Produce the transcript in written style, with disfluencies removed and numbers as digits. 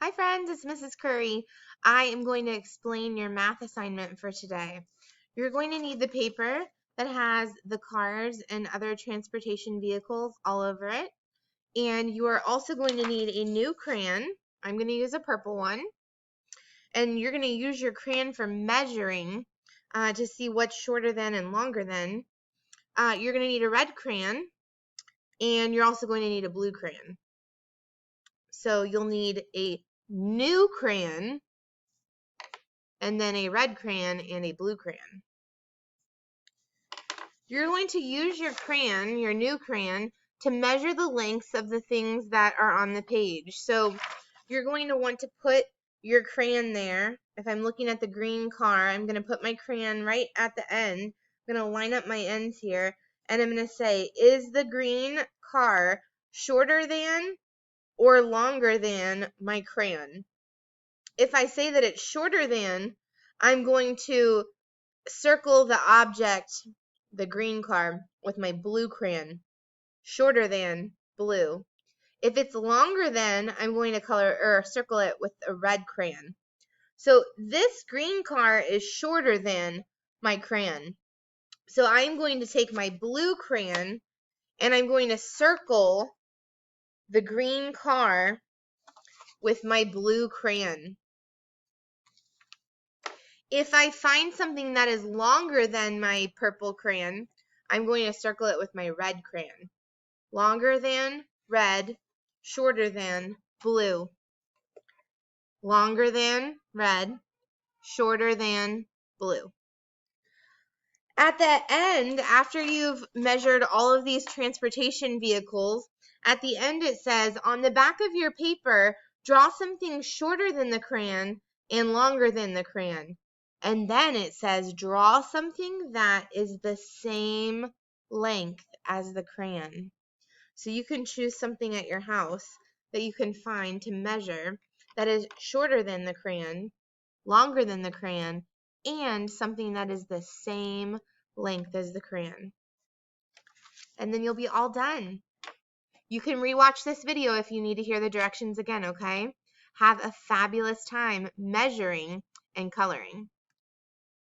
Hi friends, it's Mrs. Curry. I am going to explain your math assignment for today. You're going to need the paper that has the cars and other transportation vehicles all over it. And you are also going to need a new crayon. I'm going to use a purple one. And you're going to use your crayon for measuring to see what's shorter than and longer than. You're going to need a red crayon. And you're also going to need a blue crayon. So you'll need a new crayon and then a red crayon and a blue crayon. You're going to use your crayon, your new crayon, to measure the lengths of the things that are on the page. So you're going to want to put your crayon there. If I'm looking at the green car, I'm going to put my crayon right at the end. I'm going to line up my ends here, and I'm going to say, is the green car shorter than or longer than my crayon? If I say that it's shorter than, I'm going to circle the object, the green car, with my blue crayon. Shorter than, blue. If it's longer than, I'm going to color or circle it with a red crayon. So this green car is shorter than my crayon. So I'm going to take my blue crayon and I'm going to circle the green car with my blue crayon. If I find something that is longer than my purple crayon, I'm going to circle it with my red crayon. Longer than, red. Shorter than, blue. Longer than, red. Shorter than, blue. At the end, after you've measured all of these transportation vehicles, at the end it says, on the back of your paper, draw something shorter than the crayon and longer than the crayon. And then it says, draw something that is the same length as the crayon. So you can choose something at your house that you can find to measure that is shorter than the crayon, longer than the crayon, and something that is the same length as the crayon. And then you'll be all done. You can rewatch this video if you need to hear the directions again, okay? Have a fabulous time measuring and coloring.